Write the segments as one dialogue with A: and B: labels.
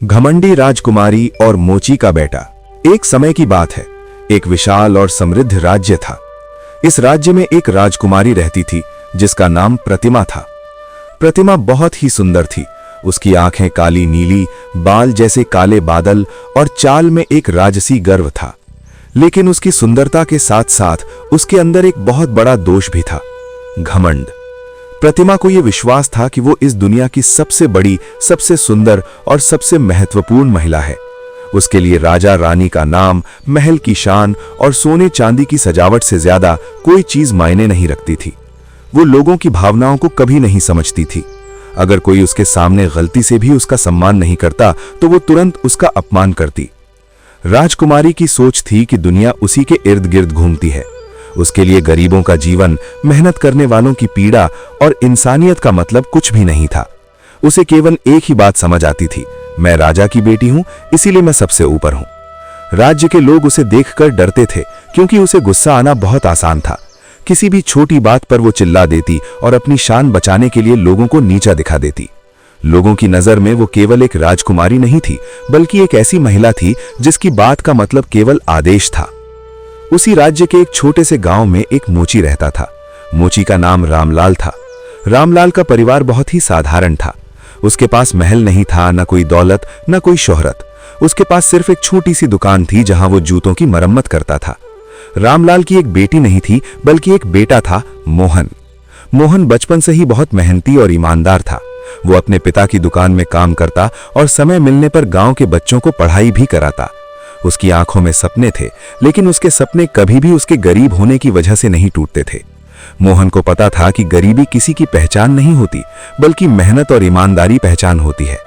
A: घमंडी राजकुमारी और मोची का बेटा। एक समय की बात है, एक विशाल और समृद्ध राज्य था। इस राज्य में एक राजकुमारी रहती थी जिसका नाम प्रतिमा था। प्रतिमा बहुत ही सुंदर थी। उसकी आंखें काली नीली, बाल जैसे काले बादल और चाल में एक राजसी गर्व था। लेकिन उसकी सुंदरता के साथ साथ उसके अंदर एक बहुत बड़ा दोष भी था, घमंड। प्रतिमा को यह विश्वास था कि वो इस दुनिया की सबसे बड़ी, सबसे सुंदर और सबसे महत्वपूर्ण महिला है। उसके लिए राजा रानी का नाम, महल की शान और सोने चांदी की सजावट से ज्यादा कोई चीज मायने नहीं रखती थी। वो लोगों की भावनाओं को कभी नहीं समझती थी। अगर कोई उसके सामने गलती से भी उसका सम्मान नहीं करता तो वो तुरंत उसका अपमान करती। राजकुमारी की सोच थी कि दुनिया उसी के इर्द गिर्द घूमती है। उसके लिए गरीबों का जीवन, मेहनत करने वालों की पीड़ा और इंसानियत का मतलब कुछ भी नहीं था। उसे केवल एक ही बात समझ आती थी, मैं राजा की बेटी हूं, इसीलिए मैं सबसे ऊपर हूं। राज्य के लोग उसे देखकर डरते थे क्योंकि उसे गुस्सा आना बहुत आसान था। किसी भी छोटी बात पर वो चिल्ला देती और अपनी शान बचाने के लिए लोगों को नीचा दिखा देती। लोगों की नजर में वो केवल एक राजकुमारी नहीं थी, बल्कि एक ऐसी महिला थी जिसकी बात का मतलब केवल आदेश था। उसी राज्य के एक छोटे से गांव में एक मोची रहता था। मोची का नाम रामलाल था। रामलाल का परिवार बहुत ही साधारण था। उसके पास महल नहीं था, न कोई दौलत, न कोई शोहरत। उसके पास सिर्फ एक छोटी सी दुकान थी जहां वो जूतों की मरम्मत करता था। रामलाल की एक बेटी नहीं थी, बल्कि एक बेटा था, मोहन। मोहन बचपन से ही बहुत मेहनती और ईमानदार था। वो अपने पिता की दुकान में काम करता और समय मिलने पर गांव के बच्चों को पढ़ाई भी कराता। उसकी आंखों में सपने थे, लेकिन उसके सपने कभी भी उसके गरीब होने की वजह से नहीं टूटते थे। मोहन को पता था कि गरीबी किसी की पहचान नहीं होती, बल्कि मेहनत और ईमानदारी पहचान होती है।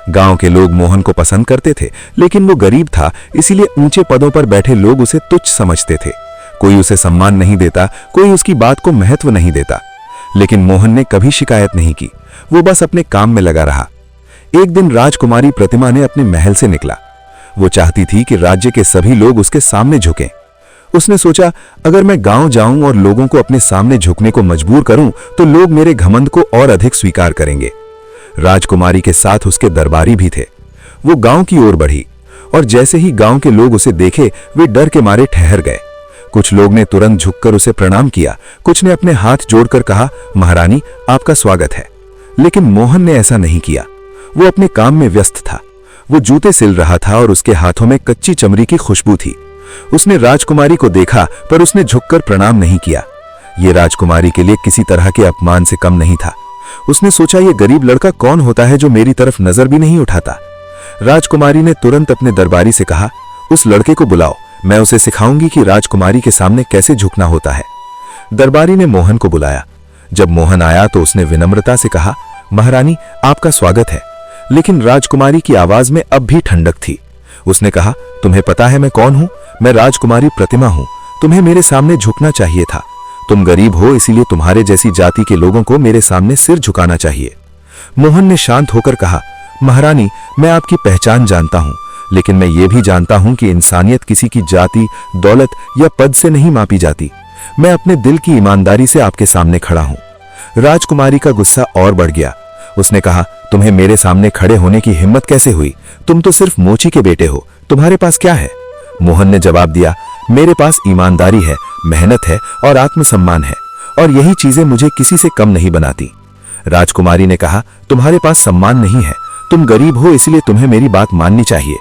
A: गांव के लोग मोहन को पसंद करते थे, लेकिन वो गरीब था, इसीलिए ऊंचे पदों पर बैठे लोग उसे तुच्छ समझते थे। कोई उसे सम्मान नहीं देता, कोई उसकी बात को महत्व नहीं देता। लेकिन मोहन ने कभी शिकायत नहीं की। वो बस अपने काम में लगा रहा। एक दिन राजकुमारी प्रतिमा ने अपने महल से निकला। वो चाहती थी कि राज्य के सभी लोग उसके सामने झुकें। उसने सोचा, अगर मैं गांव जाऊं और लोगों को अपने सामने झुकने को मजबूर करूं तो लोग मेरे घमंड को और अधिक स्वीकार करेंगे। राजकुमारी के साथ उसके दरबारी भी थे। वो गांव की ओर बढ़ी और जैसे ही गांव के लोग उसे देखे, वे डर के मारे ठहर गए। कुछ लोग ने तुरंत झुककर उसे प्रणाम किया, कुछ ने अपने हाथ जोड़कर कहा, महारानी आपका स्वागत है। लेकिन मोहन ने ऐसा नहीं किया। वो अपने काम में व्यस्त था। वो जूते सिल रहा था और उसके हाथों में कच्ची चमड़ी की खुशबू थी। उसने राजकुमारी को देखा, पर उसने झुककर प्रणाम नहीं किया। ये राजकुमारी के लिए किसी तरह के अपमान से कम नहीं था। उसने सोचा, ये गरीब लड़का कौन होता है जो मेरी तरफ नजर भी नहीं उठाता। राजकुमारी ने तुरंत अपने दरबारी से कहा, उस लड़के को बुलाओ, मैं उसे सिखाऊंगी कि राजकुमारी के सामने कैसे झुकना होता है। दरबारी ने मोहन को बुलाया। जब मोहन आया तो उसने विनम्रता से कहा, महारानी आपका स्वागत है। लेकिन राजकुमारी की आवाज में अब भी ठंडक थी। उसने कहा, तुम्हें पता है मैं कौन हूं? मैं राजकुमारी प्रतिमा हूं। तुम्हें मेरे सामने झुकना चाहिए था। तुम गरीब हो, इसीलिए तुम्हारे जैसी जाति के लोगों को मेरे सामने सिर झुकाना चाहिए। मोहन ने शांत होकर कहा, महारानी मैं आपकी पहचान जानता हूं, लेकिन मैं ये भी जानता हूं कि इंसानियत किसी की जाति, दौलत या पद से नहीं मापी जाती। मैं अपने दिल की ईमानदारी से आपके सामने खड़ा हूं। राजकुमारी का गुस्सा और बढ़ गया। उसने कहा, तुम्हें मेरे सामने खड़े होने की हिम्मत कैसे हुई? तुम तो सिर्फ मोची के बेटे हो, तुम्हारे पास क्या है? मोहन ने जवाब दिया, मेरे पास ईमानदारी है, मेहनत है और आत्मसम्मान है, और यही चीजें मुझे किसी से कम नहीं बनाती। राजकुमारी ने कहा, तुम्हारे पास सम्मान नहीं है, तुम गरीब हो, इसलिए तुम्हें मेरी बात माननी चाहिए।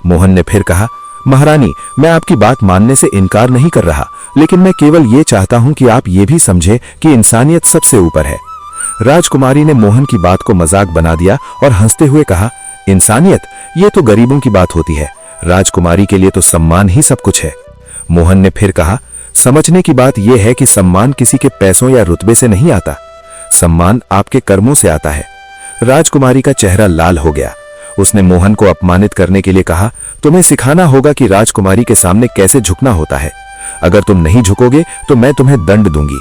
A: मोहन ने फिर कहा, महारानी मैं आपकी बात मानने से इनकार नहीं कर रहा, लेकिन मैं केवल ये चाहता हूं कि आप ये भी समझे कि इंसानियत सबसे ऊपर है। राजकुमारी ने मोहन की बात को मजाक बना दिया और हंसते हुए कहा, इंसानियत, ये तो गरीबों की बात होती है, राजकुमारी के लिए तो सम्मान ही सब कुछ है। मोहन ने फिर कहा, समझने की बात यह है कि सम्मान किसी के पैसों या रुतबे से नहीं आता, सम्मान आपके कर्मों से आता है। राजकुमारी का चेहरा लाल हो गया। उसने मोहन को अपमानित करने के लिए कहा, तुम्हें सिखाना होगा कि राजकुमारी के सामने कैसे झुकना होता है। अगर तुम नहीं झुकोगे तो मैं तुम्हें दंड दूंगी।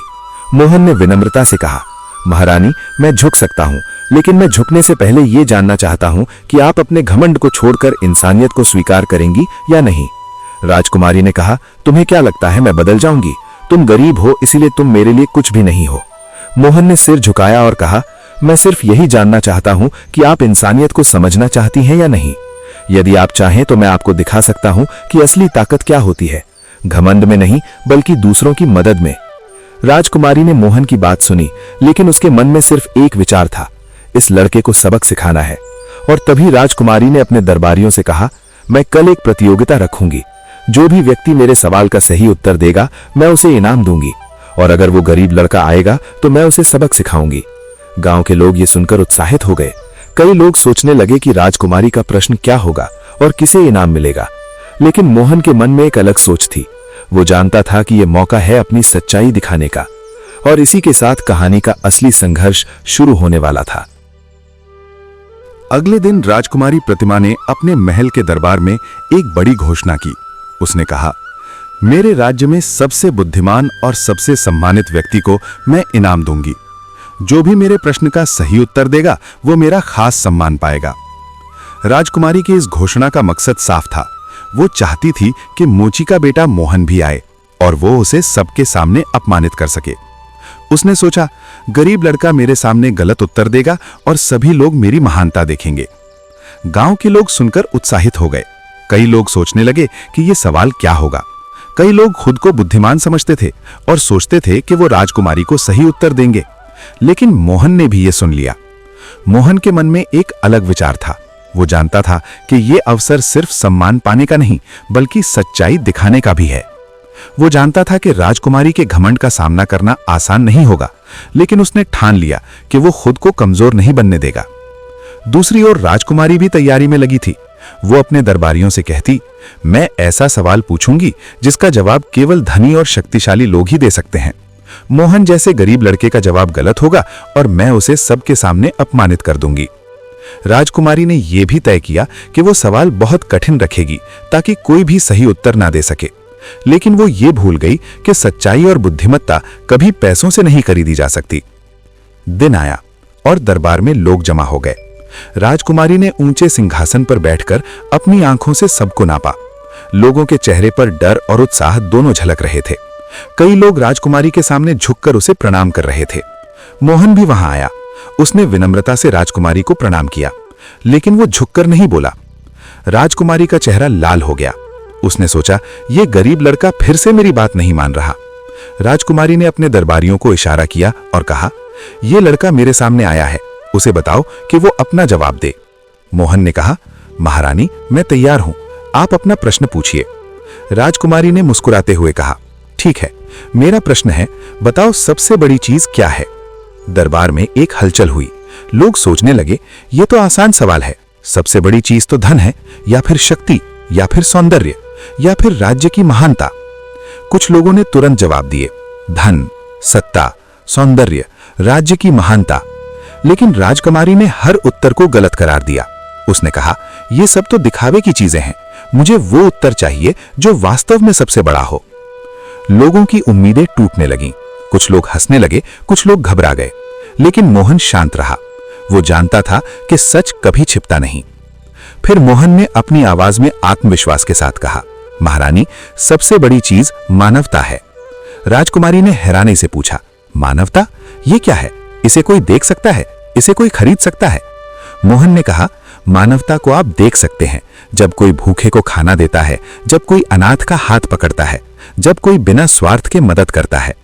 A: मोहन ने विनम्रता से कहा, महारानी मैं झुक सकता हूं, लेकिन मैं झुकने से पहले यह जानना चाहता हूं कि आप अपने घमंड को छोड़कर इंसानियत को स्वीकार करेंगी या नहीं। राजकुमारी ने कहा, तुम्हें क्या लगता है मैं बदल जाऊंगी? तुम गरीब हो, इसलिए तुम मेरे लिए कुछ भी नहीं हो। मोहन ने सिर झुकाया और कहा,
B: मैं सिर्फ यही जानना चाहता हूं कि आप इंसानियत को समझना चाहती हैं या नहीं। यदि आप चाहें तो मैं आपको दिखा सकता हूं कि असली ताकत क्या होती है, घमंड में नहीं बल्कि दूसरों की मदद में। राजकुमारी ने मोहन की बात सुनी, लेकिन उसके मन में सिर्फ एक विचार था, इस लड़के को सबक सिखाना है। और तभी राजकुमारी ने अपने दरबारियों से कहा, मैं कल एक प्रतियोगिता रखूंगी। जो भी व्यक्ति मेरे सवाल का सही उत्तर देगा मैं उसे इनाम दूंगी, और अगर वो गरीब लड़का आएगा तो मैं उसे सबक सिखाऊंगी। गांव के लोग ये सुनकर उत्साहित हो गए। कई लोग सोचने लगे कि राजकुमारी का प्रश्न क्या होगा और किसे इनाम मिलेगा। लेकिन मोहन के मन में एक अलग सोच थी। वो जानता था कि यह मौका है अपनी सच्चाई दिखाने का, और इसी के साथ कहानी का असली संघर्ष शुरू होने वाला था।
A: अगले दिन राजकुमारी प्रतिमा ने अपने महल के दरबार में एक बड़ी घोषणा की। उसने कहा, मेरे राज्य में सबसे बुद्धिमान और सबसे सम्मानित व्यक्ति को मैं इनाम दूंगी। जो भी मेरे प्रश्न का सही उत्तर देगा वो मेरा खास सम्मान पाएगा। राजकुमारी की इस घोषणा का मकसद साफ था। वो चाहती थी कि मोची का बेटा मोहन भी आए और वो उसे सबके सामने अपमानित कर सके। उसने सोचा, गरीब लड़का मेरे सामने गलत उत्तर देगा और सभी लोग मेरी महानता देखेंगे। गांव के लोग सुनकर उत्साहित हो गए। कई लोग सोचने लगे कि ये सवाल क्या होगा। कई लोग खुद को बुद्धिमान समझते थे और सोचते थे कि वो राजकुमारी को सही उत्तर देंगे। लेकिन मोहन ने भी ये सुन लिया। मोहन के मन में एक अलग विचार था। वो जानता था कि ये अवसर सिर्फ सम्मान पाने का नहीं बल्कि सच्चाई दिखाने का भी है। वो जानता था कि राजकुमारी के घमंड का सामना करना आसान नहीं होगा, लेकिन उसने ठान लिया कि वो खुद को कमजोर नहीं बनने देगा। दूसरी ओर राजकुमारी भी तैयारी में लगी थी। वो अपने दरबारियों से कहती, मैं ऐसा सवाल पूछूंगी जिसका जवाब केवल धनी और शक्तिशाली लोग ही दे सकते हैं। मोहन जैसे गरीब लड़के का जवाब गलत होगा और मैं उसे सबके सामने अपमानित कर दूंगी। राजकुमारी ने यह भी तय किया कि वो सवाल बहुत कठिन रखेगी ताकि कोई भी सही उत्तर ना दे सके। लेकिन वो ये भूल गई कि सच्चाई और बुद्धिमत्ता कभी पैसों से नहीं खरीदी जा सकती। दिन आया और दरबार में लोग जमा हो गए। राजकुमारी ने ऊंचे सिंहासन पर बैठकर अपनी आंखों से सबको नापा। लोगों के चेहरे पर डर और उत्साह दोनों झलक रहे थे। कई लोग राजकुमारी के सामने झुककर उसे प्रणाम कर रहे थे। मोहन भी वहां आया। उसने विनम्रता से राजकुमारी को प्रणाम किया, लेकिन वो झुककर नहीं बोला। राजकुमारी का चेहरा लाल हो गया। उसने सोचा, ये गरीब लड़का फिर से मेरी बात नहीं मान रहा। राजकुमारी ने अपने दरबारियों को इशारा किया और कहा, यह लड़का मेरे सामने आया है, उसे बताओ कि वो अपना जवाब दे। मोहन ने कहा, महारानी, मैं तैयार हूं, आप अपना प्रश्न पूछिए। राजकुमारी ने मुस्कुराते हुए कहा, ठीक है, मेरा प्रश्न है, बताओ सबसे बड़ी चीज क्या है। दरबार में एक हलचल हुई। लोग सोचने लगे, ये तो आसान सवाल है। सबसे बड़ी चीज तो धन है, या फिर शक्ति, या फिर सौंदर्य, या फिर राज्य की महानता। कुछ लोगों ने तुरंत जवाब दिए, धन, सत्ता, सौंदर्य, राज्य की महानता। लेकिन राजकुमारी ने हर उत्तर को गलत करार दिया। उसने कहा, यह सब तो दिखावे की चीजें हैं, मुझे वो उत्तर चाहिए जो वास्तव में सबसे बड़ा हो। लोगों की उम्मीदें टूटने लगीं। कुछ लोग हंसने लगे, कुछ लोग घबरा गए, लेकिन मोहन शांत रहा। वो जानता था कि सच कभी छिपता नहीं। फिर मोहन ने अपनी आवाज में आत्मविश्वास के साथ कहा, महारानी, सबसे बड़ी चीज मानवता है। राजकुमारी ने हैरानी से पूछा, मानवता? ये क्या है? इसे कोई देख सकता है? इसे कोई खरीद सकता है? मोहन ने कहा, मानवता को आप देख सकते हैं जब कोई भूखे को खाना देता है, जब कोई अनाथ का हाथ पकड़ता है, जब कोई बिना स्वार्थ के मदद करता है।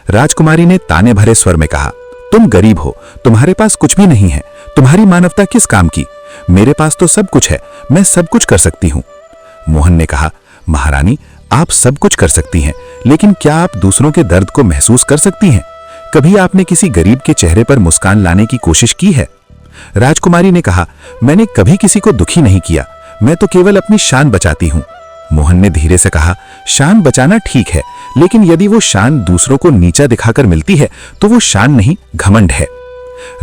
A: राजकुमारी ने ताने भरे स्वर में कहा, तुम गरीब हो, तुम्हारे पास कुछ भी नहीं है, तुम्हारी मानवता किस काम की? मेरे पास तो सब कुछ है, मैं सब कुछ कर सकती हूं। मोहन ने कहा, महारानी, आप सब कुछ कर सकती हैं, लेकिन क्या आप दूसरों के दर्द को महसूस कर सकती हैं? कभी आपने किसी गरीब के चेहरे पर मुस्कान लाने की कोशिश की है? राजकुमारी ने कहा, मैंने कभी किसी को दुखी नहीं किया, मैं तो केवल अपनी शान बचाती हूं। मोहन ने धीरे से कहा, शान बचाना ठीक है, लेकिन यदि वो शान दूसरों को नीचा दिखाकर मिलती है तो वो शान नहीं, घमंड है।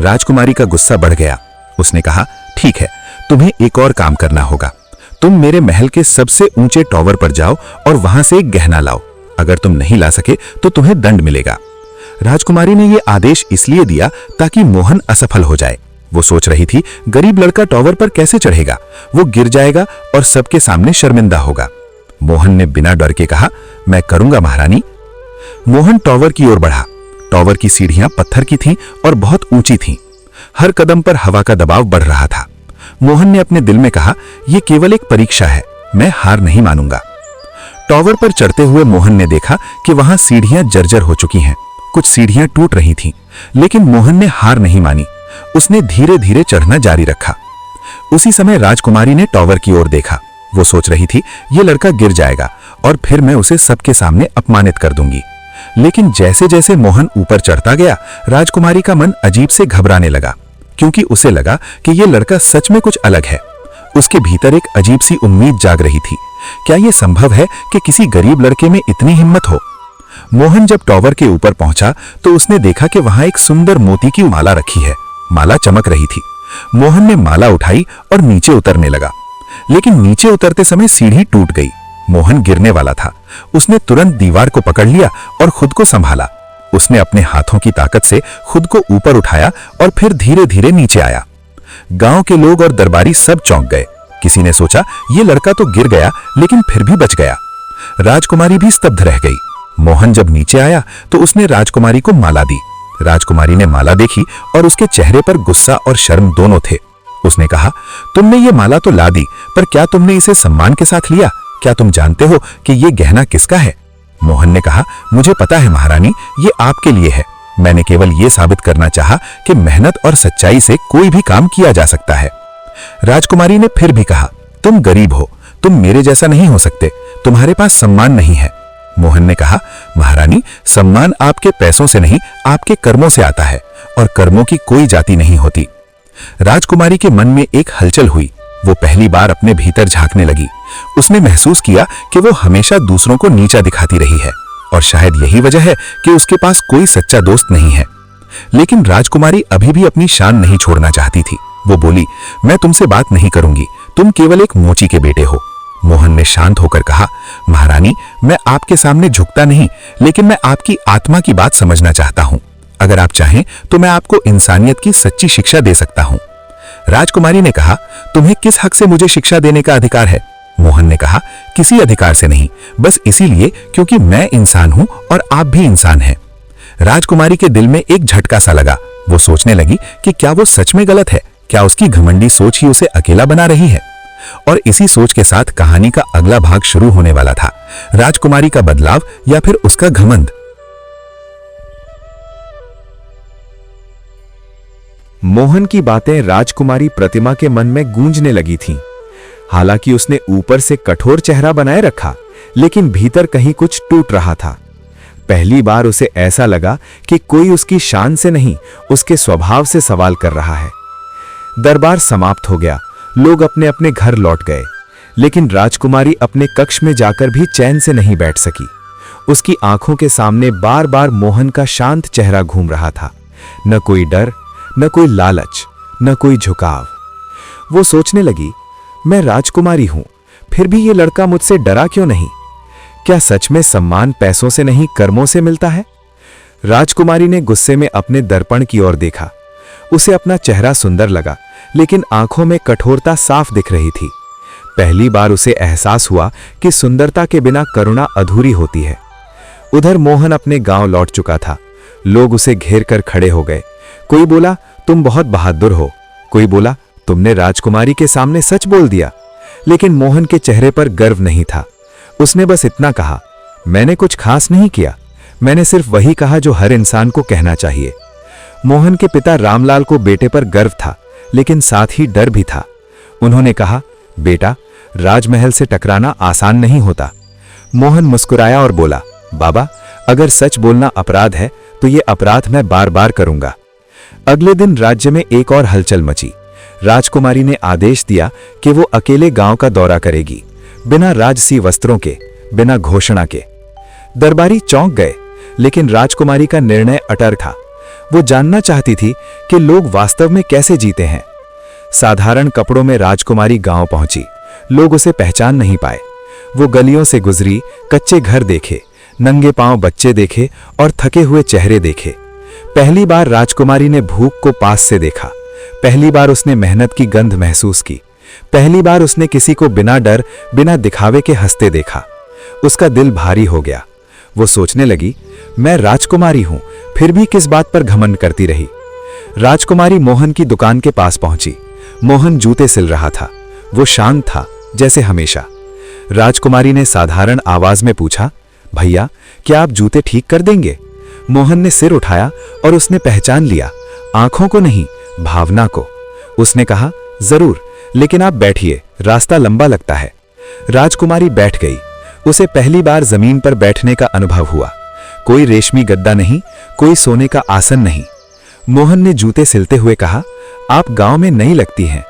A: राजकुमारी का गुस्सा बढ़ गया। उसने कहा, ठीक है, तुम्हें एक और काम करना होगा। तुम मेरे महल के सबसे ऊंचे टॉवर पर जाओ और वहां से एक गहना लाओ। अगर तुम नहीं ला सके तो तुम्हें दंड मिलेगा। राजकुमारी ने यह आदेश इसलिए दिया ताकि मोहन असफल हो जाए। वो सोच रही थी, गरीब लड़का टॉवर पर कैसे चढ़ेगा? वो गिर जाएगा और सबके सामने शर्मिंदा होगा। मोहन ने बिना डर के कहा, मैं करूंगा महारानी। मोहन टॉवर की ओर बढ़ा। टॉवर की सीढ़ियां पत्थर की थीं और बहुत ऊंची थीं।
B: हर कदम पर हवा का दबाव बढ़ रहा था। मोहन ने अपने दिल में कहा, यह केवल एक परीक्षा है, मैं हार नहीं मानूंगा। टॉवर पर चढ़ते हुए मोहन ने देखा कि वहां सीढ़ियां जर्जर हो चुकी हैं, कुछ सीढ़ियां टूट रही थीं, लेकिन मोहन ने हार नहीं मानी। उसने धीरे धीरे चढ़ना जारी रखा। उसी समय राजकुमारी ने टॉवर की ओर देखा। वो सोच रही थी, ये लड़का गिर जाएगा और फिर मैं उसे सबके सामने अपमानित कर दूंगी। लेकिन जैसे जैसे मोहन ऊपर चढ़ता गया, राजकुमारी का मन अजीब से घबराने लगा, क्योंकि उसे लगा कि यह लड़का सच में कुछ अलग है। उसके भीतर एक अजीब सी उम्मीद जाग रही थी। क्या यह संभव है कि किसी गरीब लड़के में इतनी हिम्मत हो? मोहन जब टॉवर के ऊपर पहुंचा तो उसने देखा कि वहां एक सुंदर मोती की माला रखी है। माला चमक रही थी। मोहन ने माला उठाई और नीचे उतरने लगा, लेकिन नीचे उतरते समय सीढ़ी टूट गई। मोहन गिरने वाला था। उसने तुरंत दीवार को पकड़ लिया और खुद को संभाला। उसने अपने हाथों की ताकत से खुद को ऊपर उठाया और फिर धीरे धीरे नीचे आया। गांव के लोग और दरबारी सब चौंक गए। किसी ने सोचा, ये लड़का तो गिर गया लेकिन फिर भी बच गया। राजकुमारी भी स्तब्ध रह गई। मोहन जब नीचे आया तो उसने राजकुमारी को माला दी। राजकुमारी ने माला देखी और उसके चेहरे पर गुस्सा और शर्म दोनों थे। उसने कहा, तुमने ये माला तो ला दी, पर क्या तुमने इसे सम्मान के साथ लिया? क्या तुम जानते हो कि ये गहना किसका है? मोहन ने कहा, मुझे पता है महारानी, ये आपके लिए है। मैंने केवल ये साबित करना चाहा कि मेहनत और सच्चाई से कोई भी काम किया जा सकता है। राजकुमारी ने फिर भी कहा, तुम गरीब हो, तुम मेरे जैसा नहीं हो सकते, तुम्हारे पास सम्मान नहीं है। मोहन ने कहा, महारानी, सम्मान आपके पैसों से नहीं, आपके कर्मों से आता है, और कर्मों की कोई जाति नहीं होती। राजकुमारी के मन में एक हलचल हुई। वो पहली बार अपने भीतर झांकने लगी। उसने महसूस किया कि वो हमेशा दूसरों को नीचा दिखाती रही है, और शायद यही वजह है कि उसके पास कोई सच्चा दोस्त नहीं है। लेकिन राजकुमारी अभी भी अपनी शान नहीं छोड़ना चाहती थी। वो बोली, मैं तुमसे बात नहीं करूंगी, तुम केवल एक मोची के बेटे हो। मोहन ने शांत होकर कहा, महारानी, मैं आपके सामने झुकता नहीं, लेकिन मैं आपकी आत्मा की बात समझना चाहता हूं। अगर आप चाहें तो मैं आपको इंसानियत की सच्ची शिक्षा दे सकता हूं। राजकुमारी ने कहा, तुम्हें किस हक से मुझे शिक्षा देने का अधिकार है? मोहन ने कहा, किसी अधिकार से नहीं, बस इसीलिए क्योंकि मैं इंसान हूं और आप भी इंसान हैं। राजकुमारी के दिल में एक झटका सा लगा। वो सोचने लगी कि क्या वो सच में गलत है? क्या उसकी घमंडी सोच ही उसे अकेला बना रही है? और इसी सोच के साथ कहानी का अगला भाग शुरू होने वाला था। राजकुमारी का बदलाव या फिर उसका घमंड। मोहन की बातें राजकुमारी प्रतिमा के मन में गूंजने लगी थीं। हालांकि उसने ऊपर से कठोर चेहरा बनाए रखा, लेकिन भीतर कहीं कुछ टूट रहा था। पहली बार उसे ऐसा लगा कि कोई उसकी शान से नहीं, उसके स्वभाव से सवाल कर रहा है। दरबार समाप्त हो गया। लोग अपने अपने घर लौट गए, लेकिन राजकुमारी अपने कक्ष में जाकर भी चैन से नहीं बैठ सकी। उसकी आंखों के सामने बार बार मोहन का शांत चेहरा घूम रहा था। न कोई डर, न कोई लालच, न कोई झुकाव। वो सोचने लगी, मैं राजकुमारी हूं, फिर भी ये लड़का मुझसे डरा क्यों नहीं? क्या सच में सम्मान पैसों से नहीं, कर्मों से मिलता है? राजकुमारी ने गुस्से में अपने दर्पण की ओर देखा। उसे अपना चेहरा सुंदर लगा, लेकिन आंखों में कठोरता साफ दिख रही थी। पहली बार उसे एहसास हुआ कि सुंदरता के बिना करुणा अधूरी होती है। उधर मोहन अपने गांव लौट चुका था। लोग उसे घेर कर खड़े हो गए। कोई बोला, तुम बहुत बहादुर हो। कोई बोला, तुमने राजकुमारी के सामने सच बोल दिया। लेकिन मोहन के चेहरे पर गर्व नहीं था। उसने बस इतना कहा, मैंने कुछ खास नहीं किया, मैंने सिर्फ वही कहा जो हर इंसान को कहना चाहिए। मोहन के पिता रामलाल को बेटे पर गर्व था, लेकिन साथ ही डर भी था। उन्होंने कहा, बेटा, राजमहल से टकराना आसान नहीं होता। मोहन मुस्कुराया और बोला, बाबा, अगर सच बोलना अपराध है तो ये अपराध मैं बार बार करूंगा। अगले दिन राज्य में एक और हलचल मची। राजकुमारी ने आदेश दिया कि वो अकेले गांव का दौरा करेगी, बिना राजसी वस्त्रों के, बिना घोषणा के। दरबारी चौंक गए, लेकिन राजकुमारी का निर्णय अटल था। वो जानना चाहती थी कि लोग वास्तव में कैसे जीते हैं। साधारण कपड़ों में राजकुमारी गांव पहुंची। लोग उसे पहचान नहीं पाए। वो गलियों से गुजरी, कच्चे घर देखे, नंगे पांव बच्चे देखे और थके हुए चेहरे देखे। पहली बार राजकुमारी ने भूख को पास से देखा। पहली बार उसने मेहनत की गंध महसूस की। पहली बार उसने किसी को बिना डर, बिना दिखावे के हंसते देखा। उसका दिल भारी हो गया। वो सोचने लगी, मैं राजकुमारी हूं, फिर भी किस बात पर घमंड करती रही। राजकुमारी मोहन की दुकान के पास पहुंची। मोहन जूते सिल रहा था। वो शांत था, जैसे हमेशा। राजकुमारी ने साधारण आवाज में पूछा, भैया, क्या आप जूते ठीक कर देंगे? मोहन ने सिर उठाया और उसने पहचान लिया, आंखों को नहीं, भावना को। उसने कहा, जरूर, लेकिन आप बैठिए, रास्ता लंबा लगता है। राजकुमारी बैठ गई। उसे पहली बार जमीन पर बैठने का अनुभव हुआ। कोई रेशमी गद्दा नहीं, कोई सोने का आसन नहीं। मोहन ने जूते सिलते हुए कहा, आप गांव में नई लगती हैं।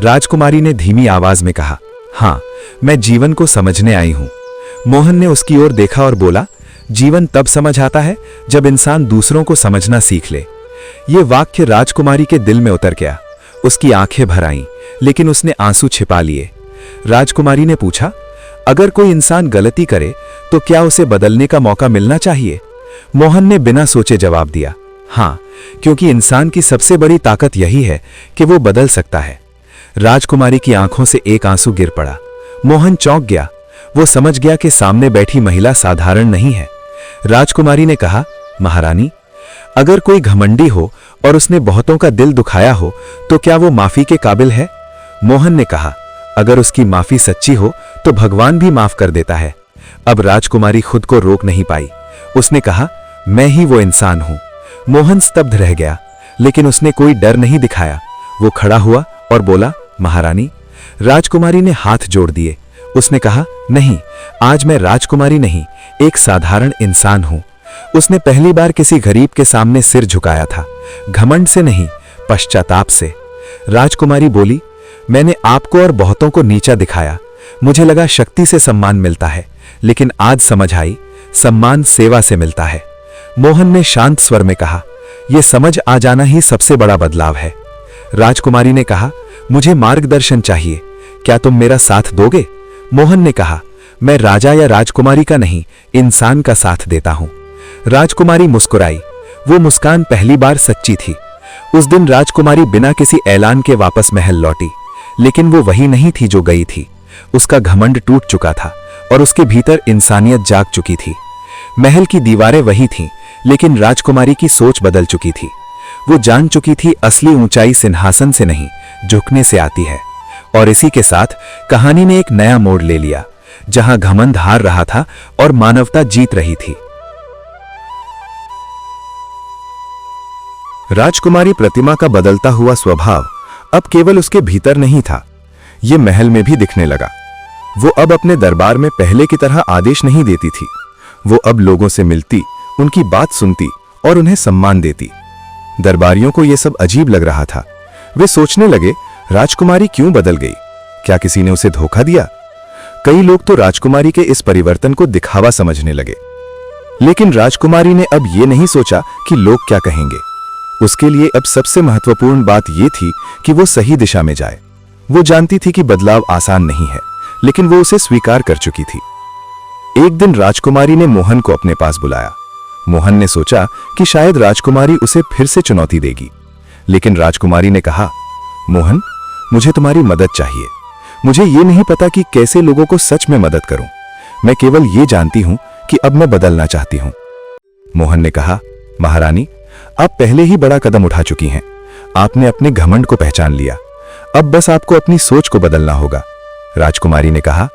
B: राजकुमारी ने धीमी आवाज में कहा, हां, मैं जीवन को समझने आई हूं। मोहन ने उसकी ओर देखा और बोला, जीवन तब समझ आता है जब इंसान दूसरों को समझना सीख ले। यह वाक्य राजकुमारी के दिल में उतर गया। उसकी आंखें भर आईं, लेकिन उसने आंसू छिपा लिए। राजकुमारी ने पूछा, अगर कोई इंसान गलती करे तो क्या उसे बदलने का मौका मिलना चाहिए? मोहन ने बिना सोचे जवाब दिया, हां, क्योंकि इंसान की सबसे बड़ी ताकत यही है कि वो बदल सकता है। राजकुमारी की आंखों से एक आंसू गिर पड़ा। मोहन चौंक गया। वो समझ गया कि सामने बैठी महिला साधारण नहीं है। राजकुमारी ने कहा, महारानी, अगर कोई घमंडी हो और उसने बहुतों का दिल दुखाया हो तो क्या वो माफी के काबिल है? मोहन ने कहा, अगर उसकी माफी सच्ची हो तो भगवान भी माफ कर देता है। अब राजकुमारी खुद को रोक नहीं पाई। उसने कहा, मैं ही वो इंसान हूं। मोहन स्तब्ध रह गया, लेकिन उसने कोई डर नहीं दिखाया। वो खड़ा हुआ और बोला, महारानी। राजकुमारी ने हाथ जोड़ दिए। उसने कहा, नहीं, आज मैं राजकुमारी नहीं, एक साधारण इंसान हूं। उसने पहली बार किसी गरीब के सामने सिर झुकाया था, घमंड से नहीं, पश्चाताप से। राजकुमारी बोली, मैंने आपको और बहुतों को नीचा दिखाया। मुझे लगा शक्ति से सम्मान मिलता है, लेकिन आज समझ आई, सम्मान सेवा से मिलता है। मोहन ने शांत स्वर में कहा, यह समझ आ जाना ही सबसे बड़ा बदलाव है। राजकुमारी ने कहा, मुझे मार्गदर्शन चाहिए, क्या तुम मेरा साथ दोगे? मोहन ने कहा, मैं राजा या राजकुमारी का नहीं, इंसान का साथ देता हूं। राजकुमारी मुस्कुराई। वो मुस्कान पहली बार सच्ची थी। उस दिन राजकुमारी बिना किसी ऐलान के वापस महल लौटी, लेकिन वो वही नहीं थी जो गई थी। उसका घमंड टूट चुका था और उसके भीतर इंसानियत जाग चुकी थी। महल की दीवारें वही थीं, लेकिन राजकुमारी की सोच बदल चुकी थी। वो जान चुकी थी असली ऊंचाई सिंहासन से नहीं, झुकने से आती है। और इसी के साथ कहानी ने एक नया मोड़ ले लिया, जहां घमंड हार रहा था और मानवता जीत रही थी। राजकुमारी प्रतिमा का बदलता हुआ स्वभाव अब केवल उसके भीतर नहीं था, ये महल में भी दिखने लगा। वो अब अपने दरबार में पहले की तरह आदेश नहीं देती थी। वो अब लोगों से मिलती, उनकी बात सुनती और उन्हें सम्मान देती। दरबारियों को यह सब अजीब लग रहा था। वे सोचने लगे, राजकुमारी क्यों बदल गई? क्या किसी ने उसे धोखा दिया? कई लोग तो राजकुमारी के इस परिवर्तन को दिखावा समझने लगे। लेकिन राजकुमारी ने अब यह नहीं सोचा कि लोग क्या कहेंगे। उसके लिए अब सबसे महत्वपूर्ण बात यह थी कि वो सही दिशा में जाए। वो जानती थी कि बदलाव आसान नहीं है, लेकिन वो उसे स्वीकार कर चुकी थी। एक दिन राजकुमारी ने मोहन को अपने पास बुलाया। मोहन ने सोचा कि शायद राजकुमारी उसे फिर से चुनौती देगी, लेकिन राजकुमारी ने कहा, मोहन, मुझे तुम्हारी मदद चाहिए। मुझे ये नहीं पता कि कैसे लोगों को सच में मदद करूं। मैं केवल ये जानती हूं कि अब मैं बदलना चाहती हूं। मोहन ने कहा, महारानी, आप पहले ही बड़ा कदम उठा चुकी हैं। आपने अपने घमंड को पहचान लिया। अब बस आपको अपनी सोच को बदलना होगा। राजकुमारी ने कहा,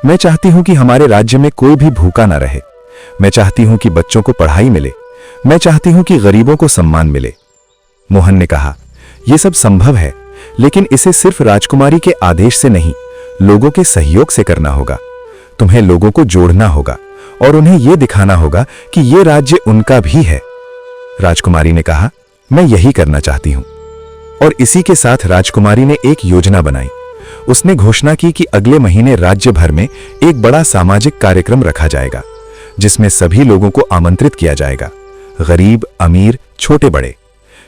B: मैं चाहती हूं कि हमारे राज्य में कोई भी भूखा ना रहे। मैं चाहती हूं कि बच्चों को पढ़ाई मिले। मैं चाहती हूं कि गरीबों को सम्मान मिले। मोहन ने कहा, यह सब संभव है, लेकिन इसे सिर्फ राजकुमारी के आदेश से नहीं, लोगों के सहयोग से करना होगा। तुम्हें लोगों को जोड़ना होगा और उन्हें यह दिखाना होगा कि यह राज्य उनका भी है। राजकुमारी ने कहा, मैं यही करना चाहती हूं। और इसी के साथ राजकुमारी ने एक योजना बनाई। उसने घोषणा की कि अगले महीने राज्य भर में एक बड़ा सामाजिक कार्यक्रम रखा जाएगा, जिसमें सभी लोगों को आमंत्रित किया जाएगा, गरीब, अमीर, छोटे बड़े।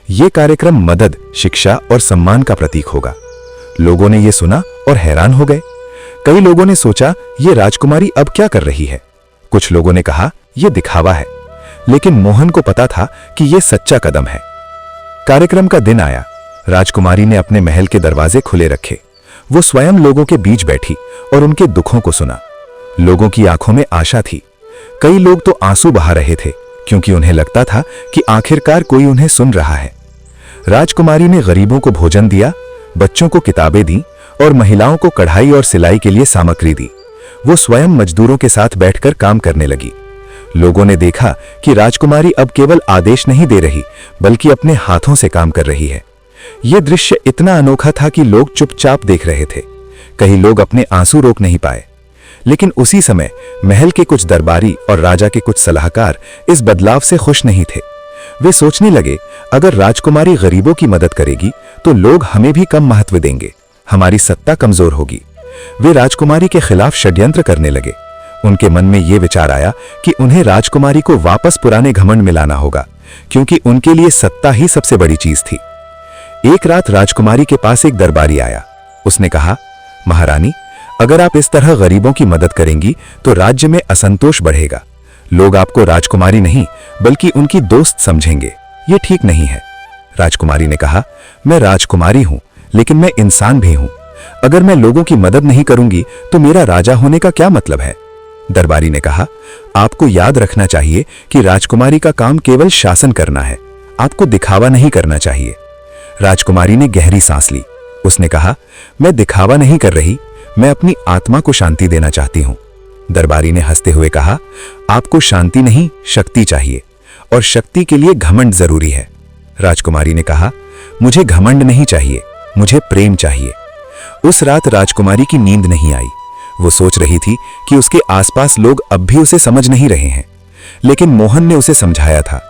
B: यह कार्यक्रम मदद, शिक्षा और सम्मान का प्रतीक होगा। लोगों ने यह सुना और हैरान हो गए। कई लोगों ने सोचा, यह राजकुमारी अब क्या कर रही है? कुछ लोगों ने कहा, यह दिखावा है। लेकिन मोहन को पता था कि यह सच्चा कदम है। कार्यक्रम का दिन आया। राजकुमारी ने अपने महल के दरवाजे खुले रखे। वो स्वयं लोगों के बीच बैठी और उनके दुखों को सुना। लोगों की आंखों में आशा थी। कई लोग तो आंसू बहा रहे थे, क्योंकि उन्हें लगता था कि आखिरकार कोई उन्हें सुन रहा है। राजकुमारी ने गरीबों को भोजन दिया, बच्चों को किताबें दी और महिलाओं को कढ़ाई और सिलाई के लिए सामग्री दी। वो स्वयं मजदूरों के साथ बैठकर काम करने लगी। लोगों ने देखा कि राजकुमारी अब केवल आदेश नहीं दे रही, बल्कि अपने हाथों से काम कर रही है। यह दृश्य इतना अनोखा था कि लोग चुपचाप देख रहे थे। कई लोग अपने आंसू रोक नहीं पाए। लेकिन उसी समय महल के कुछ दरबारी और राजा के कुछ सलाहकार इस बदलाव से खुश नहीं थे। वे सोचने लगे, अगर राजकुमारी गरीबों की मदद करेगी तो लोग हमें भी कम महत्व देंगे, हमारी सत्ता कमजोर होगी। वे राजकुमारी के खिलाफ षड्यंत्र करने लगे। उनके मन में यह विचार आया कि उन्हें राजकुमारी को वापस पुराने घमंड में लाना होगा, क्योंकि उनके लिए सत्ता ही सबसे बड़ी चीज थी। एक रात राजकुमारी के पास एक दरबारी आया। उसने कहा, महारानी, अगर आप इस तरह गरीबों की मदद करेंगी तो राज्य में असंतोष बढ़ेगा। लोग आपको राजकुमारी नहीं बल्कि उनकी दोस्त समझेंगे। ये ठीक नहीं है। राजकुमारी ने कहा, मैं राजकुमारी हूं, लेकिन मैं इंसान भी हूं। अगर मैं लोगों की मदद नहीं करूंगी तो मेरा राजा होने का क्या मतलब है? दरबारी ने कहा, आपको याद रखना चाहिए कि राजकुमारी का काम केवल शासन करना है, आपको दिखावा नहीं करना चाहिए। राजकुमारी ने गहरी सांस ली। उसने कहा, मैं दिखावा नहीं कर रही, मैं अपनी आत्मा को शांति देना चाहती हूं। दरबारी ने हंसते हुए कहा, आपको शांति नहीं, शक्ति चाहिए, और शक्ति के लिए घमंड जरूरी है। राजकुमारी ने कहा, मुझे घमंड नहीं चाहिए, मुझे प्रेम चाहिए। उस रात राजकुमारी की नींद नहीं आई। वो सोच रही थी कि उसके आसपास लोग अब भी उसे समझ नहीं रहे हैं। लेकिन मोहन ने उसे समझाया था,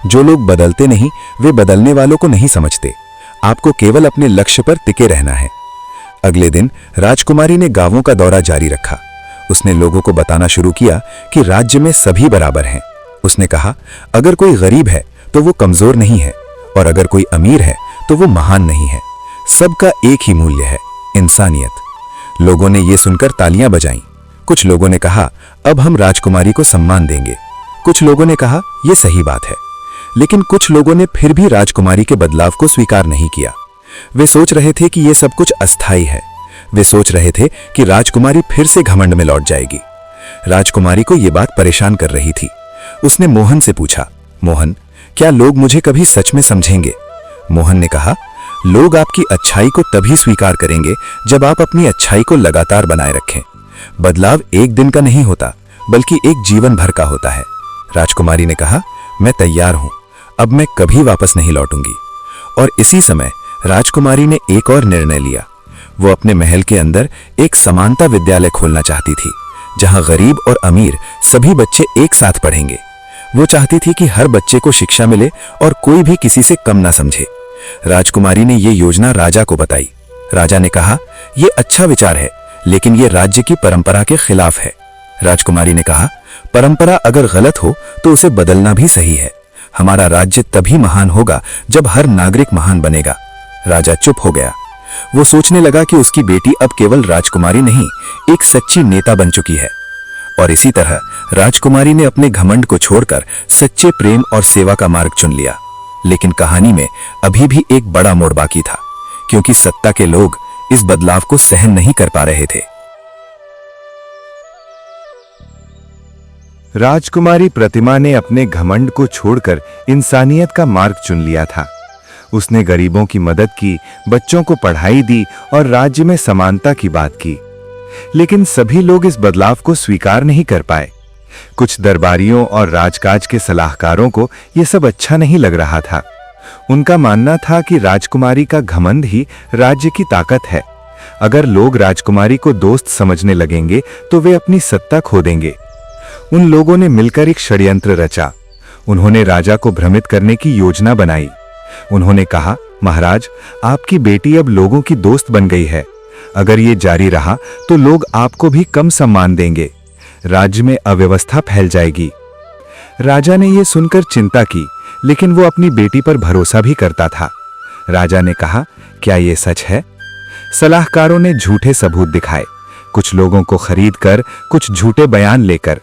B: जो लोग बदलते नहीं वे बदलने वालों को नहीं समझते। आपको केवल अपने लक्ष्य पर टिके रहना है। अगले दिन राजकुमारी ने गांवों का दौरा जारी रखा। उसने लोगों को बताना शुरू किया कि राज्य में सभी बराबर हैं। उसने कहा, अगर कोई गरीब है तो वो कमजोर नहीं है, और अगर कोई अमीर है तो वो महान नहीं है। सबका एक ही मूल्य है, इंसानियत। लोगों ने यह सुनकर तालियां बजाईं। कुछ लोगों ने कहा, अब हम राजकुमारी को सम्मान देंगे। कुछ लोगों ने कहा, यह सही बात है। लेकिन कुछ लोगों ने फिर भी राजकुमारी के बदलाव को स्वीकार नहीं किया। वे सोच रहे थे कि यह सब कुछ अस्थायी है। वे सोच रहे थे कि राजकुमारी फिर से घमंड में लौट जाएगी। राजकुमारी को यह बात परेशान कर रही थी। उसने मोहन से पूछा, मोहन, क्या लोग मुझे कभी सच में समझेंगे? मोहन ने कहा, लोग आपकी अच्छाई को तभी स्वीकार करेंगे जब आप अपनी अच्छाई को लगातार बनाए रखें। बदलाव एक दिन का नहीं होता, बल्कि एक जीवन भर का होता है। राजकुमारी ने कहा, मैं तैयार हूं, अब मैं कभी वापस नहीं लौटूंगी। और इसी समय राजकुमारी ने एक और निर्णय लिया। वो अपने महल के अंदर एक समानता विद्यालय खोलना चाहती थी, जहां गरीब और अमीर सभी बच्चे एक साथ पढ़ेंगे। वो चाहती थी कि हर बच्चे को शिक्षा मिले और कोई भी किसी से कम ना समझे। राजकुमारी ने यह योजना राजा को बताई। राजा ने कहा, यह अच्छा विचार है, लेकिन यह राज्य की परंपरा के खिलाफ है। राजकुमारी ने कहा, परंपरा अगर गलत हो तो उसे बदलना भी सही है। हमारा राज्य तभी महान होगा जब हर नागरिक महान बनेगा। राजा चुप हो गया। वो सोचने लगा कि उसकी बेटी अब केवल राजकुमारी नहीं, एक सच्ची नेता बन चुकी है। और इसी तरह राजकुमारी ने अपने घमंड को छोड़कर सच्चे प्रेम और सेवा का मार्ग चुन लिया। लेकिन कहानी में अभी भी एक बड़ा मोड़ बाकी था, क्योंकि सत्ता के लोग इस बदलाव को सहन नहीं कर पा रहे थे।
A: राजकुमारी प्रतिमा ने अपने घमंड को छोड़कर इंसानियत का मार्ग चुन लिया था। उसने गरीबों की मदद की, बच्चों को पढ़ाई दी और राज्य में समानता की बात की। लेकिन सभी लोग इस बदलाव को स्वीकार नहीं कर पाए। कुछ दरबारियों और राजकाज के सलाहकारों को यह सब अच्छा नहीं लग रहा था। उनका मानना था कि राजकुमारी का घमंड ही राज्य की ताकत है। अगर लोग राजकुमारी को दोस्त समझने लगेंगे तो वे अपनी सत्ता खो देंगे। उन लोगों ने मिलकर एक षड्यंत्र रचा। उन्होंने राजा को भ्रमित करने की योजना बनाई। उन्होंने कहा, महाराज, आपकी बेटी अब लोगों की दोस्त बन गई है। अगर ये जारी रहा तो लोग आपको भी कम सम्मान देंगे। राज्य में अव्यवस्था फैल जाएगी। राजा ने यह सुनकर चिंता की, लेकिन वो अपनी बेटी पर भरोसा भी करता था। राजा ने कहा, क्या यह सच है? सलाहकारों ने झूठे सबूत दिखाए, कुछ लोगों को खरीदकर, कुछ झूठे बयान लेकर।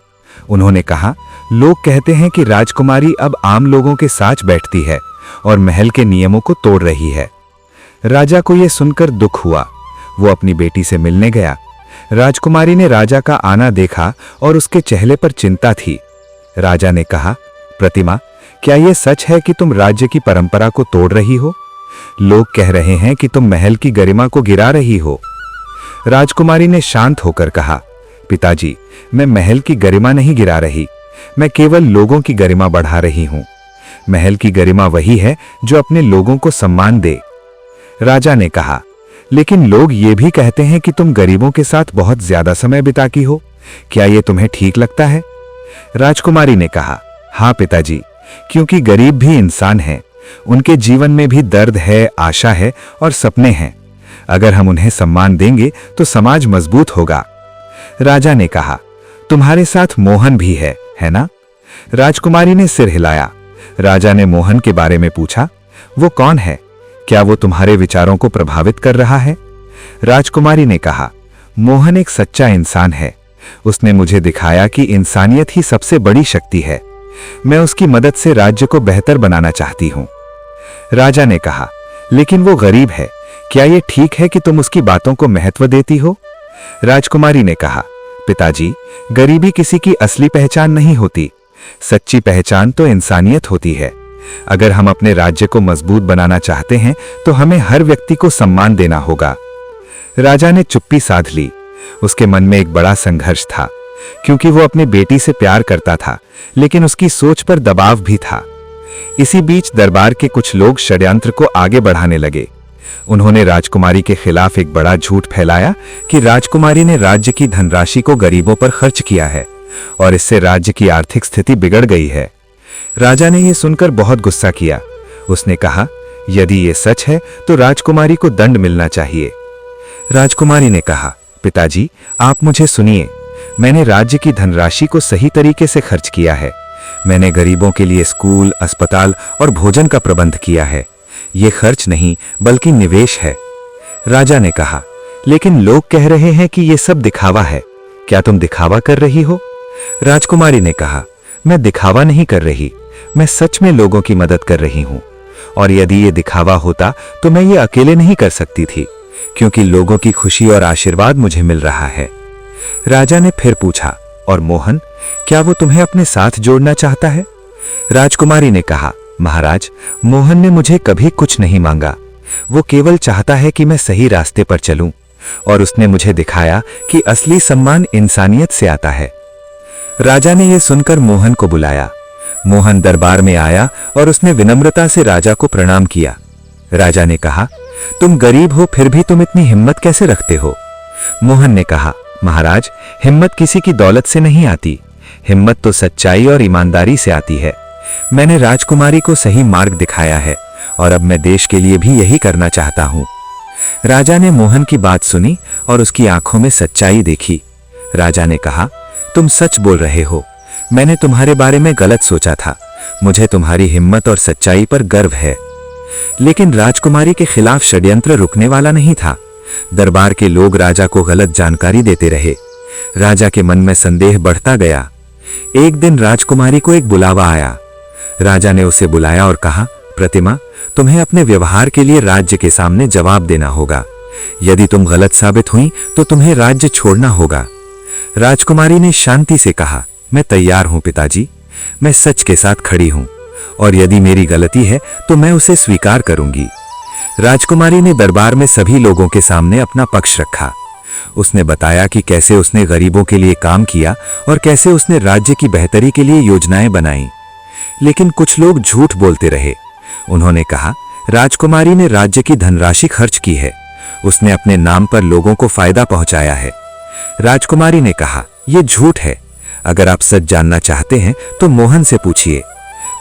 A: उन्होंने कहा, लोग कहते हैं कि राजकुमारी अब आम लोगों के साथ बैठती है और महल के नियमों को तोड़ रही है। राजा को यह सुनकर दुख हुआ। वो अपनी बेटी से मिलने गया। राजकुमारी ने राजा का आना देखा और उसके चेहरे पर चिंता थी। राजा ने कहा, प्रतिमा, क्या यह सच है कि तुम राज्य की परंपरा को तोड़ रही हो?
B: लोग कह रहे हैं कि तुम महल की गरिमा को गिरा रही हो। राजकुमारी ने शांत होकर कहा, पिताजी, मैं महल की गरिमा नहीं गिरा रही, मैं केवल लोगों की गरिमा बढ़ा रही हूं। महल की गरिमा वही है जो अपने लोगों को सम्मान दे। राजा ने कहा, लेकिन लोग ये भी कहते हैं कि तुम गरीबों के साथ बहुत ज्यादा समय बिताती हो, क्या यह तुम्हें ठीक लगता है? राजकुमारी ने कहा, हाँ पिताजी, क्योंकि गरीब भी इंसान हैं, उनके जीवन में भी दर्द है, आशा है और सपने हैं। अगर हम उन्हें सम्मान देंगे तो समाज मजबूत होगा। राजा ने कहा, तुम्हारे साथ मोहन भी है ना? राजकुमारी ने सिर हिलाया। राजा ने मोहन के बारे में पूछा, वो कौन है? क्या वो तुम्हारे विचारों को प्रभावित कर रहा है? राजकुमारी ने कहा, मोहन एक सच्चा इंसान है। उसने मुझे दिखाया कि इंसानियत ही सबसे बड़ी शक्ति है। मैं उसकी मदद से राज्य को बेहतर बनाना चाहती हूं। राजा ने कहा, लेकिन वो गरीब है, क्या यह ठीक है कि तुम उसकी बातों को महत्व देती हो? राजकुमारी ने कहा, पिताजी, गरीबी किसी की असली पहचान नहीं होती। सच्ची पहचान तो इंसानियत होती है। अगर हम अपने राज्य को मजबूत बनाना चाहते हैं तो हमें हर व्यक्ति को सम्मान देना होगा। राजा ने चुप्पी साध ली। उसके मन में एक बड़ा संघर्ष था, क्योंकि वो अपनी बेटी से प्यार करता था, लेकिन उसकी सोच पर दबाव भी था। इसी बीच दरबार के कुछ लोग षड्यंत्र को आगे बढ़ाने लगे। उन्होंने राजकुमारी के खिलाफ एक बड़ा झूठ फैलाया कि राजकुमारी ने राज्य की धनराशि को गरीबों पर खर्च किया है और इससे राज्य की आर्थिक स्थिति बिगड़ गई है। राजा ने यह सुनकर बहुत गुस्सा किया। उसने कहा, यदि ये सच है तो राजकुमारी को दंड मिलना चाहिए। राजकुमारी ने कहा, पिताजी, आप मुझे सुनिए। मैंने राज्य की धनराशि को सही तरीके से खर्च किया है। मैंने गरीबों के लिए स्कूल, अस्पताल और भोजन का प्रबंध किया है। ये खर्च नहीं बल्कि निवेश है। राजा ने कहा, लेकिन लोग कह रहे हैं कि ये सब दिखावा है। क्या तुम दिखावा कर रही हो? राजकुमारी ने कहा, मैं दिखावा नहीं कर रही, मैं सच में लोगों की मदद कर रही हूं। और यदि ये दिखावा होता तो मैं ये अकेले नहीं कर सकती थी, क्योंकि लोगों की खुशी और आशीर्वाद मुझे मिल रहा है। राजा ने फिर पूछा, और मोहन, क्या वो तुम्हें अपने साथ जोड़ना चाहता है? राजकुमारी ने कहा, महाराज, मोहन ने मुझे कभी कुछ नहीं मांगा। वो केवल चाहता है कि मैं सही रास्ते पर चलूं, और उसने मुझे दिखाया कि असली सम्मान इंसानियत से आता है। राजा ने यह सुनकर मोहन को बुलाया। मोहन दरबार में आया और उसने विनम्रता से राजा को प्रणाम किया। राजा ने कहा, तुम गरीब हो फिर भी तुम इतनी हिम्मत कैसे रखते हो? मोहन ने कहा, महाराज, हिम्मत किसी की दौलत से नहीं आती, हिम्मत तो सच्चाई और ईमानदारी से आती है। मैंने राजकुमारी को सही मार्ग दिखाया है और अब मैं देश के लिए भी यही करना चाहता हूं। राजा ने मोहन की बात सुनी और उसकी आंखों में सच्चाई देखी। राजा ने कहा, तुम सच बोल रहे हो, मैंने तुम्हारे बारे में गलत सोचा था। मुझे तुम्हारी हिम्मत और सच्चाई पर गर्व है। लेकिन राजकुमारी के खिलाफ षड्यंत्र रुकने वाला नहीं था। दरबार के लोग राजा को गलत जानकारी देते रहे। राजा के मन में संदेह बढ़ता गया। एक दिन राजकुमारी को एक बुलावा आया। राजा ने उसे बुलाया और कहा, प्रतिमा, तुम्हें अपने व्यवहार के लिए राज्य के सामने जवाब देना होगा। यदि तुम गलत साबित हुई तो तुम्हें राज्य छोड़ना होगा। राजकुमारी ने शांति से कहा, मैं तैयार हूं पिताजी, मैं सच के साथ खड़ी हूं, और यदि मेरी गलती है तो मैं उसे स्वीकार करूंगी। राजकुमारी ने दरबार में सभी लोगों के सामने अपना पक्ष रखा। उसने बताया कि कैसे उसने गरीबों के लिए काम किया और कैसे उसने राज्य की बेहतरी के लिए योजनाएं बनाई। लेकिन कुछ लोग झूठ बोलते रहे। उन्होंने कहा, राजकुमारी ने राज्य की धनराशि खर्च की है, उसने अपने नाम पर लोगों को फायदा पहुंचाया है। राजकुमारी ने कहा, यह झूठ है। अगर आप सच जानना चाहते हैं तो मोहन से पूछिए।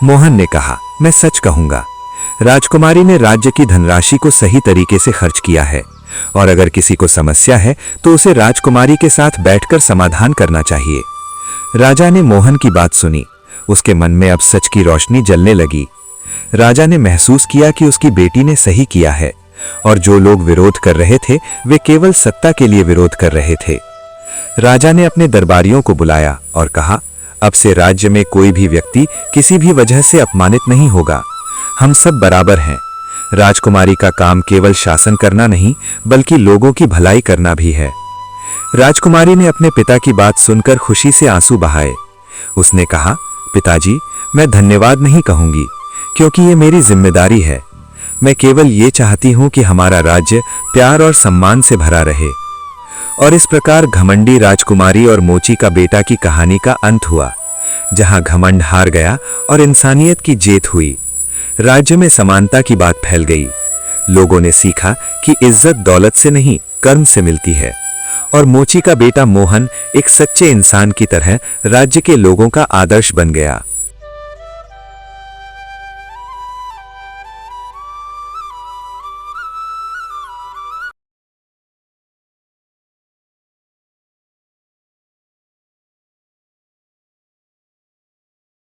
B: मोहन ने कहा, मैं सच कहूंगा। राजकुमारी ने राज्य की धनराशि को सही तरीके से खर्च किया है, और अगर किसी को समस्या है तो उसे राजकुमारी के साथ बैठकर समाधान करना चाहिए। राजा ने मोहन की बात सुनी। उसके मन में अब सच की रोशनी जलने लगी। राजा ने महसूस किया कि उसकी बेटी ने सही किया है, और जो लोग विरोध कर रहे थे वे केवल सत्ता के लिए विरोध कर रहे थे। राजा ने अपने दरबारियों को बुलाया और कहा, अब से राज्य में कोई भी व्यक्ति किसी भी वजह से अपमानित नहीं होगा। हम सब बराबर हैं। राजकुमारी का काम केवल शासन करना नहीं बल्कि लोगों की भलाई करना भी है। राजकुमारी ने अपने पिता की बात सुनकर खुशी से आंसू बहाए। उसने कहा, पिताजी, मैं धन्यवाद नहीं कहूंगी, क्योंकि ये मेरी जिम्मेदारी है। मैं केवल ये चाहती हूं कि हमारा राज्य प्यार और सम्मान से भरा रहे। और इस प्रकार घमंडी राजकुमारी और मोची का बेटा की कहानी का अंत हुआ, जहां घमंड हार गया और इंसानियत की जीत हुई। राज्य में समानता की बात फैल गई। लोगों ने सीखा कि इज्जत दौलत से नहीं, कर्म से मिलती है। और मोची का बेटा मोहन एक सच्चे इंसान की तरह राज्य के लोगों का आदर्श बन गया।